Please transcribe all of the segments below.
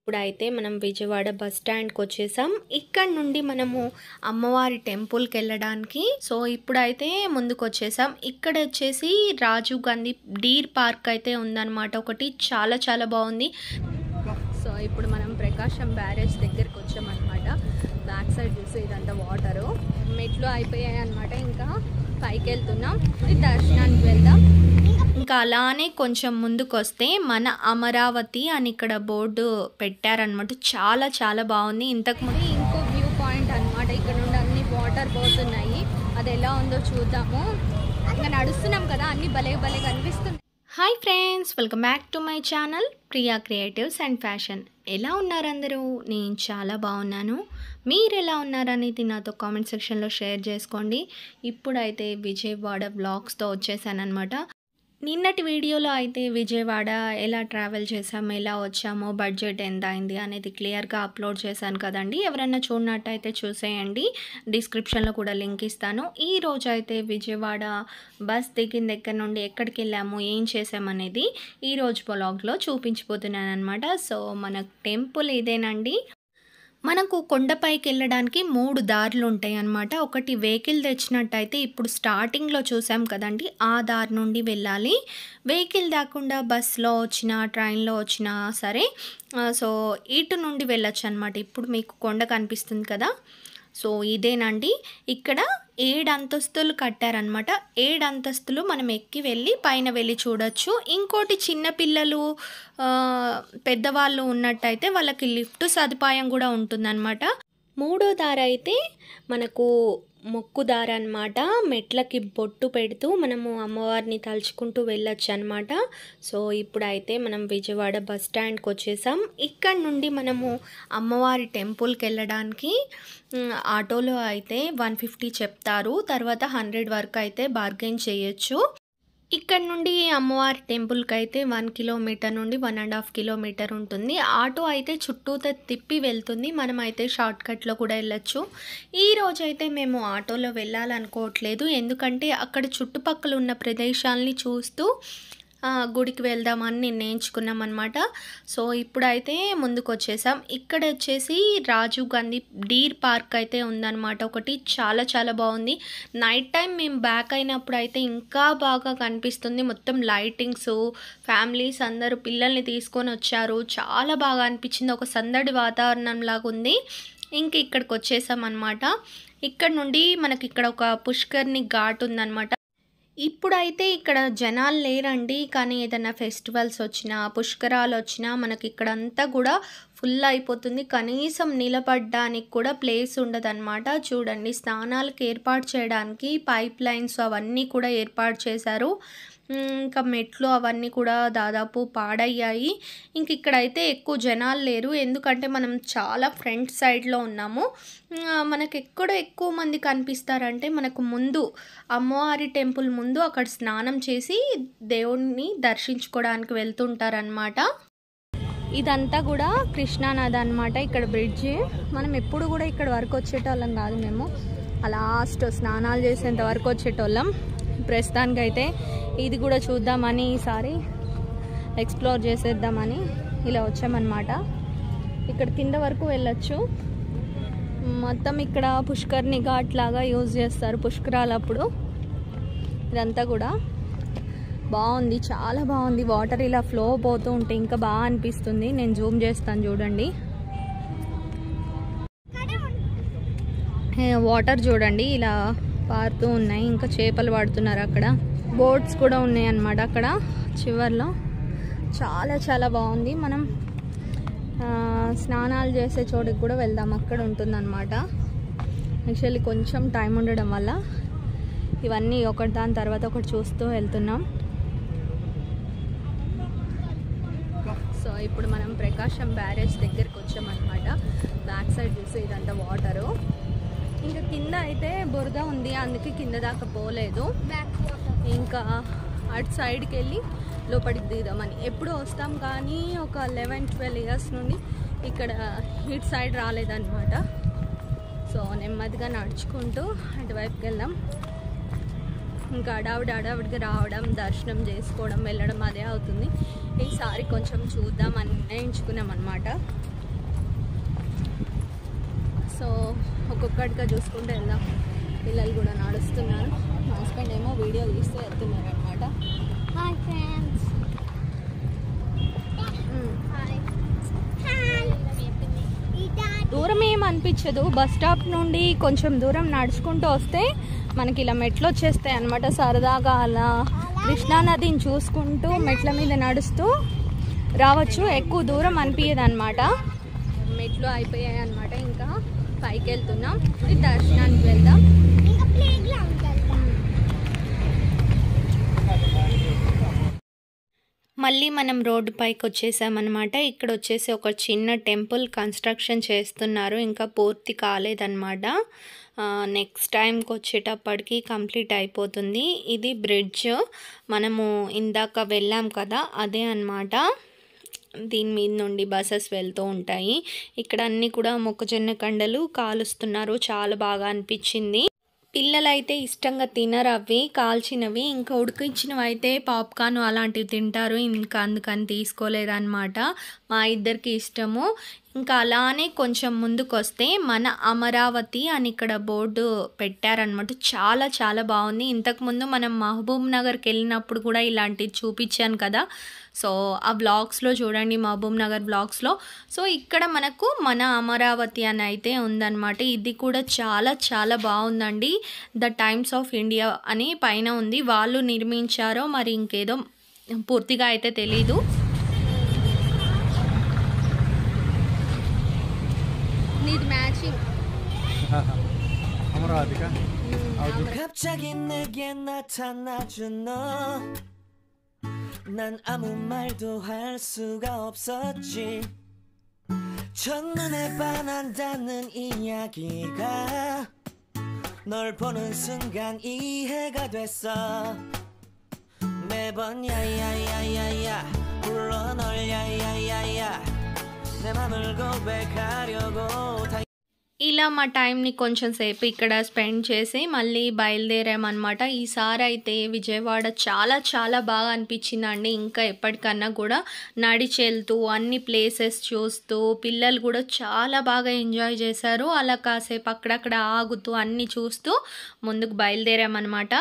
ఇప్పుడైతే మనం విజయవాడ బస్ స్టాండ్కి వచ్చేసాం. ఇక్కడ నుండి మనము అమ్మవారి టెంపుల్కి వెళ్ళడానికి ఇప్పుడైతే ముందుకు వచ్చేసాం. ఇక్కడ వచ్చేసి రాజీవ్ గాంధీ డీర్ పార్క్ అయితే ఉందన్నమాట. ఒకటి చాలా చాలా బాగుంది. ఇప్పుడు మనం ప్రకాశం బ్యారేజ్ దగ్గరికి వచ్చామన్నమాట. బ్యాక్ సైడ్ చూసి ఇదంతా వాటరు, మెట్లు అయిపోయాయి అన్నమాట. ఇంకా పైకి వెళ్తున్నాం, దర్శనానికి వెళ్దాం. ఇంకా అలానే కొంచెం ముందుకు వస్తే మన అమరావతి అని ఇక్కడ బోర్డు పెట్టారనమాట. చాలా చాలా బాగుంది. ఇంతకుముందు ఇంకో వ్యూ పాయింట్ అనమాట. ఇక్కడ నుండి అన్ని వాటర్ పోతున్నాయి. అది ఎలా ఉందో చూద్దాము. ఇంకా నడుస్తున్నాం కదా, అన్ని భలే భలే కనిపిస్తుంది. Hi friends, welcome back to my channel Priya creatives and fashion. ఎలా ఉన్నారు అందరూ? నేను చాలా బాగున్నాను. మీరు ఎలా ఉన్నారనేది నాతో కామెంట్ సెక్షన్లో షేర్ చేసుకోండి. ఇప్పుడైతే విజయవాడ వ్లాగ్స్తో వచ్చేసానమాట. నిన్నటి వీడియోలో అయితే విజయవాడ ఎలా ట్రావెల్ చేసాము, ఎలా వచ్చామో, బడ్జెట్ ఎంత అయింది అనేది క్లియర్గా అప్లోడ్ చేశాను కదండి. ఎవరైనా చూడనట్టయితే చూసేయండి, డిస్క్రిప్షన్లో కూడా లింక్ ఇస్తాను. ఈరోజు అయితే విజయవాడ బస్ దిగిన దగ్గర నుండి ఎక్కడికి వెళ్ళాము, ఏం చేసామనేది ఈరోజు బ్లాగ్లో చూపించిపోతున్నాను అనమాట. మన టెంపుల్ ఇదేనండి. మనకు కొండపైకి వెళ్ళడానికి 3 దారులు ఉంటాయి అన్నమాట. ఒకటి వెహికల్ తెచ్చినట్టయితే ఇప్పుడు స్టార్టింగ్లో చూసాం కదండి, ఆ దారి నుండి వెళ్ళాలి. వెహికల్ దాకుండా బస్లో వచ్చినా ట్రైన్లో వచ్చినా సరే ఇటు నుండి వెళ్ళొచ్చు అనమాట. ఇప్పుడు మీకు కొండ కనిపిస్తుంది కదా, ఇదేనండి. ఇక్కడ 7 అంతస్తులు కట్టారనమాట. 7 అంతస్తులు మనం ఎక్కి వెళ్ళి పైన వెళ్ళి చూడొచ్చు. ఇంకోటి చిన్నపిల్లలు పెద్దవాళ్ళు ఉన్నట్టయితే వాళ్ళకి లిఫ్ట్ సదుపాయం కూడా ఉంటుందన్నమాట. 3వ దారి అయితే మనకు మొక్కు దారి అనమాట. మెట్లకి బొట్టు పెడుతూ మనము అమ్మవారిని తలుచుకుంటూ వెళ్ళొచ్చు అనమాట. ఇప్పుడైతే మనం విజయవాడ బస్ స్టాండ్కి వచ్చేసాం. ఇక్కడ నుండి మనము అమ్మవారి టెంపుల్కి వెళ్ళడానికి ఆటోలో అయితే 150 చెప్తారు, తర్వాత 100 వరకు అయితే బార్గెన్ చేయొచ్చు. ఇక్కడ నుండి అమ్మవారి టెంపుల్కి అయితే 1 కిలోమీటర్ నుండి 1.5 కిలోమీటర్ ఉంటుంది. ఆటో అయితే చుట్టూతో తిప్పి వెళ్తుంది. మనం అయితే షార్ట్ కట్లో కూడా వెళ్ళొచ్చు. ఈరోజు అయితే మేము ఆటోలో వెళ్ళాలనుకోవట్లేదు, ఎందుకంటే అక్కడ చుట్టుపక్కల ఉన్న ప్రదేశాలని చూస్తూ గుడికి వెళ్దామని నిర్ణయించుకున్నాం అనమాట. ఇప్పుడైతే ముందుకు వచ్చేసాం. ఇక్కడ వచ్చేసి రాజీవ్ గాంధీ డీర్ పార్క్ అయితే ఉందన్నమాట. ఒకటి చాలా చాలా బాగుంది. నైట్ టైం మేము బ్యాక్ అయినప్పుడు అయితే ఇంకా బాగా కనిపిస్తుంది. మొత్తం లైటింగ్స్, ఫ్యామిలీస్ అందరూ పిల్లల్ని తీసుకొని వచ్చారు. చాలా బాగా అనిపించింది. ఒక సందడి వాతావరణం లాగా ఉంది. ఇంక ఇక్కడికి వచ్చేసాం అనమాట. ఇక్కడ నుండి మనకి ఇక్కడ ఒక పుష్కర్ని ఘాట్ ఉందన్నమాట. ఇప్పుడైతే ఇక్కడ జనాలు లేరండి, కానీ ఏదైనా ఫెస్టివల్స్ వచ్చినా, పుష్కరాలు వచ్చినా మనకి ఇక్కడంతా కూడా ఫుల్ అయిపోతుంది. కనీసం నిలబడడానికి కూడా ప్లేస్ ఉండదన్నమాట. చూడండి, స్నానాలకు ఏర్పాటు చేయడానికి పైప్ లైన్స్ అవన్నీ కూడా ఏర్పాటు చేశారు. ఇంకా మెట్లు అవన్నీ కూడా దాదాపు పాడయ్యాయి. ఇంక ఇక్కడైతే ఎక్కువ జనాలు లేరు, ఎందుకంటే మనం చాలా ఫ్రంట్ సైడ్లో ఉన్నాము. మనకు ఎక్కువ మంది కనిపిస్తారంటే మనకు ముందు అమ్మవారి టెంపుల్ ముందు అక్కడ స్నానం చేసి దేవుణ్ణి దర్శించుకోవడానికి వెళ్తుంటారనమాట. ఇదంతా కూడా కృష్ణానది అనమాట. ఇక్కడ బ్రిడ్జ్. మనం ఎప్పుడు కూడా ఇక్కడ వరకు వచ్చేటోళ్ళం కాదు, మేము లాస్ట్ స్నానాలు చేసేంత వరకు వచ్చేటోళ్ళం. ప్రస్తుతానికైతే ఇది కూడా చూద్దామని, ఈసారి ఎక్స్ప్లోర్ చేసేద్దామని ఇలా వచ్చామన్నమాట. ఇక్కడ కింద వరకు వెళ్ళొచ్చు. మొత్తం ఇక్కడ పుష్కర్ని ఘాట్ లాగా యూజ్ చేస్తారు పుష్కరాలప్పుడు. ఇదంతా కూడా బాగుంది, చాలా బాగుంది. వాటర్ ఇలా ఫ్లో పోతూ ఉంటే ఇంకా బాగా అనిపిస్తుంది. నేను జూమ్ చేస్తాను చూడండి. వాటర్ చూడండి ఇలా పారుతూ ఉన్నాయి. ఇంకా చేపలు పడుతున్నారు. అక్కడ బోట్స్ కూడా ఉన్నాయి అన్నమాట. అక్కడ చివర్లో చాలా చాలా బాగుంది. మనం స్నానాలు చేసే చోటుకి కూడా వెళ్దాం, అక్కడ ఉంటుందన్నమాట. యాక్చువల్లీ కొంచెం టైం ఉండడం వల్ల ఇవన్నీ ఒకటి దాని తర్వాత ఒకటి చూస్తూ వెళ్తున్నాం. ఇప్పుడు మనం ప్రకాశం బ్యారేజ్ దగ్గరికి వచ్చామన్నమాట. బ్యాక్ సైడ్ చూసి ఇదంతా వాటరు. ఇంకా కింద అయితే బురద ఉంది, అందుకే కింద దాకా పోలేదు. ఇంకా అటు సైడ్కి వెళ్ళి లోపలికి దిగుదామని ఎప్పుడు వస్తాం, కానీ ఒక 11-12 ఇయర్స్ నుండి ఇక్కడ ఇటు సైడ్ రాలేదన్నమాట. నెమ్మదిగా నడుచుకుంటూ అటువైపుకి వెళ్దాం. ఇంకా అడావిడిగా రావడం, దర్శనం చేసుకోవడం, వెళ్ళడం అదే అవుతుంది. ఈసారి కొంచెం చూద్దామని నిర్ణయించుకున్నాం అన్నమాట. సో ఒక్కొక్కటిగా చూసుకుంటూ వెళ్దాం. పిల్లలు కూడా నడుస్తున్నారు. మా హస్బెండ్ ఏమో వీడియో తీస్తూ వెళ్తున్నారు అనమాట. Hi friends. దూరం ఏం అనిపించదు. బస్ స్టాప్ నుండి కొంచెం దూరం నడుచుకుంటూ వస్తే మనకి ఇలా మెట్లు వచ్చేస్తాయి అనమాట. సరదాగా అలా కృష్ణానదిని చూసుకుంటూ మెట్ల మీద నడుస్తూ రావచ్చు. ఎక్కువ దూరం అనిపించదు అనమాట. మెట్లు అయిపోయాయి అనమాట. ఇంకా పైకి వెళ్తున్నాం. దర్శనానికి వెళ్దాం. మళ్ళీ మనం రోడ్డు పైకి వచ్చేసామన్నమాట. ఇక్కడ వచ్చేసి ఒక చిన్న టెంపుల్ కన్స్ట్రక్షన్ చేస్తున్నారు. ఇంకా పూర్తి కాలేదన్నమాట. నెక్స్ట్ టైంకి వచ్చేటప్పటికి కంప్లీట్ అయిపోతుంది. ఇది బ్రిడ్జ్, మనము ఇందాక వెళ్ళాం కదా అదే అన్నమాట. దీని మీద నుండి బస్సెస్ వెళ్తూ ఉంటాయి. ఇక్కడ అన్నీ కూడా మొక్కజొన్న కండలు కాలుస్తున్నారు. చాలా బాగా అనిపించింది. పిల్లలైతే ఇష్టంగా తినరు అవి కాల్చినవి. ఇంకా ఉడికించినవి అయితే పాప్కార్న్ అలాంటివి తింటారు. ఇంకా అందుకని తీసుకోలేదన్నమాట. మా ఇద్దరికి ఇష్టము. ఇంకా అలానే కొంచెం ముందుకు వస్తే మన అమరావతి అని ఇక్కడ బోర్డు పెట్టారనమాట. చాలా చాలా బాగుంది. ఇంతకుముందు మనం మహబూబ్ నగర్కి వెళ్ళినప్పుడు కూడా ఇలాంటివి చూపించాను కదా. సో ఆ బ్లాగ్స్లో చూడండి, మహబూబ్ నగర్ బ్లాగ్స్లో. సో ఇక్కడ మనకు మన అమరావతి అని అయితే ఉందన్నమాట. ఇది కూడా చాలా చాలా బాగుందండి. ద టైమ్స్ ఆఫ్ ఇండియా అని పైన ఉంది. వాళ్ళు నిర్మించారో మరి ఇంకేదో పూర్తిగా అయితే తెలీదు. నీది మ్యాచింగ్ అమరావతిగా. 갑자기 내게 나타나준 너, 난 아무 말도 할 수가 없었지. 첫눈에 반한다는 이야기가 널 보는 순간 이해가 됐어. 매번 야야야야야 불러 널 야야야야 내 맘을 고백하려고 다. ఇలా మా టైంని కొంచెం సేపు ఇక్కడ స్పెండ్ చేసి మళ్ళీ బయలుదేరామన్నమాట. ఈసారి అయితే విజయవాడ చాలా చాలా బాగా అనిపించిందండి. ఇంకా ఎప్పటికన్నా కూడా నడిచి వెళ్తూ అన్ని ప్లేసెస్ చూస్తూ పిల్లలు కూడా చాలా బాగా ఎంజాయ్ చేశారు. అలా కాసేపు అక్కడక్కడ ఆగుతూ అన్నీ చూస్తూ ముందుకు బయలుదేరామన్నమాట.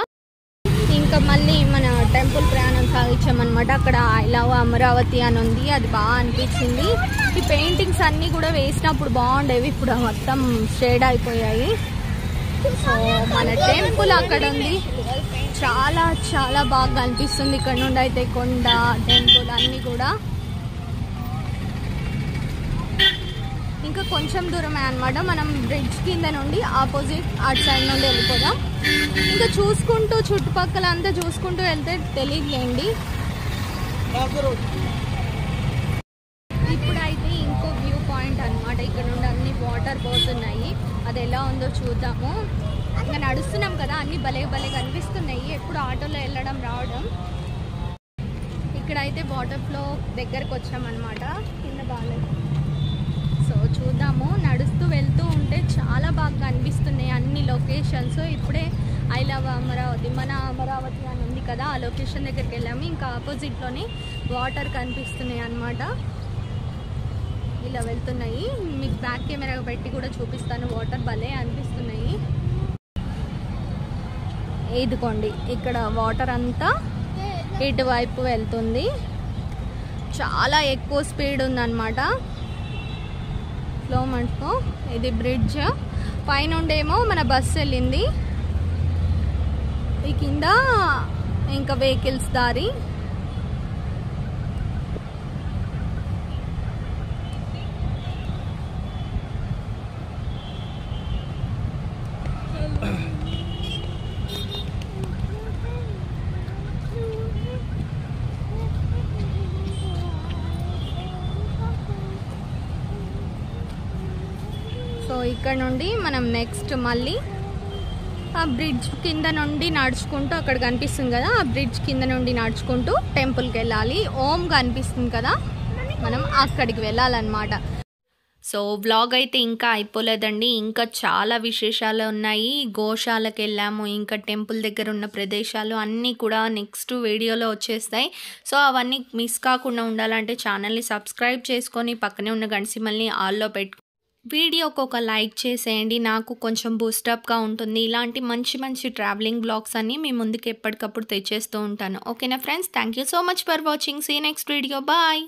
ఇంకా మళ్ళీ మన టెంపుల్ ప్రయాణం సాగించామన్నమాట. అక్కడ ఐ లవ్ అమరావతి అని ఉంది. అది బాగా అనిపించింది. ఈ పెయింటింగ్స్ అన్నీ కూడా వేసినప్పుడు బాగుండేవి. ఇప్పుడు మొత్తం షేడ్ అయిపోయాయి. సో మన టెంపుల్ అక్కడ ఉంది. చాలా చాలా బాగా అనిపిస్తుంది. ఇక్కడ నుండి అయితే కొండ, టెంపుల్ అన్నీ కూడా. ఇంకా కొంచెం దూరమే అనమాట. మనం బ్రిడ్జ్ కింద నుండి ఆపోజిట్ అటు సైడ్ నుండి వెళ్ళిపోదాం. ఇంకా చూసుకుంటూ చుట్టుపక్కల అంతా చూసుకుంటూ వెళ్తే తెలియదులేండి. ఇప్పుడైతే ఇంకో వ్యూ పాయింట్ అనమాట. ఇక్కడ నుండి అన్ని వాటర్ పోతున్నాయి. అది ఎలా ఉందో చూద్దాము. ఇంకా నడుస్తున్నాం కదా, అన్ని భలే భలే కనిపిస్తున్నాయి. ఎప్పుడు ఆటోలో వెళ్ళడం రావడం. ఇక్కడైతే వాటర్ ఫ్లో దగ్గరకు వచ్చామన్నమాట. కింద బాగాలేదు. సో చూద్దాము. నడుస్తూ వెళ్తూ ఉంటే చాలా బాగా కనిపిస్తున్నాయి అన్ని లొకేషన్స్. ఇప్పుడే ఐ లవ్ అమరావతి, మన అమరావతి అని ఉంది కదా, ఆ లొకేషన్ దగ్గరికి వెళ్ళాము. ఇంకా ఆపోజిట్లోనే వాటర్ కనిపిస్తున్నాయి అన్నమాట. ఇలా వెళ్తున్నాయి. మీకు బ్యాక్ కెమెరా పెట్టి కూడా చూపిస్తాను. వాటర్ భలే అనిపిస్తున్నాయి. ఇదిగోండి ఇక్కడ వాటర్ అంతా ఇటువైపు వెళ్తుంది. చాలా ఎక్కువ స్పీడ్ ఉందన్నమాట. ఫ్లో మటుకు ఇది బ్రిడ్జ్ పైనుండేమో మన బస్సు వెళ్ళింది. ఈ కింద ఇంకా వెహికల్స్ దారి. సో ఇక్కడ నుండి మనం నెక్స్ట్ మళ్ళీ ఆ బ్రిడ్జ్ కింద నుండి నడుచుకుంటూ అక్కడ కనిపిస్తుంది కదా, ఆ బ్రిడ్జ్ కింద నుండి నడుచుకుంటూ టెంపుల్కి వెళ్ళాలి. ఓం కనిపిస్తుంది కదా, మనం అక్కడికి వెళ్ళాలన్నమాట. సో వ్లాగ్ అయితే ఇంకా అయిపోలేదండి. ఇంకా చాలా విశేషాలు ఉన్నాయి. గోశాలకు వెళ్ళాము, ఇంకా టెంపుల్ దగ్గర ఉన్న ప్రదేశాలు అన్నీ కూడా నెక్స్ట్ వీడియోలో వచ్చేస్తాయి. సో అవన్నీ మిస్ కాకుండా ఉండాలంటే ఛానల్ని సబ్స్క్రైబ్ చేసుకొని పక్కనే ఉన్న గంట సింబల్ని ఆల్లో వీడియోకి ఒక లైక్ చేసేయండి. నాకు కొంచెం బూస్టప్‌గా ఉంటుంది. ఇలాంటి మంచి మంచి ట్రావెలింగ్ బ్లాగ్స్ అన్నీ మీ ముందుకు ఎప్పటికప్పుడు తెచ్చేస్తూ ఉంటాను. ఓకేనా friends? Thank you so much for watching. See you next video. Bye.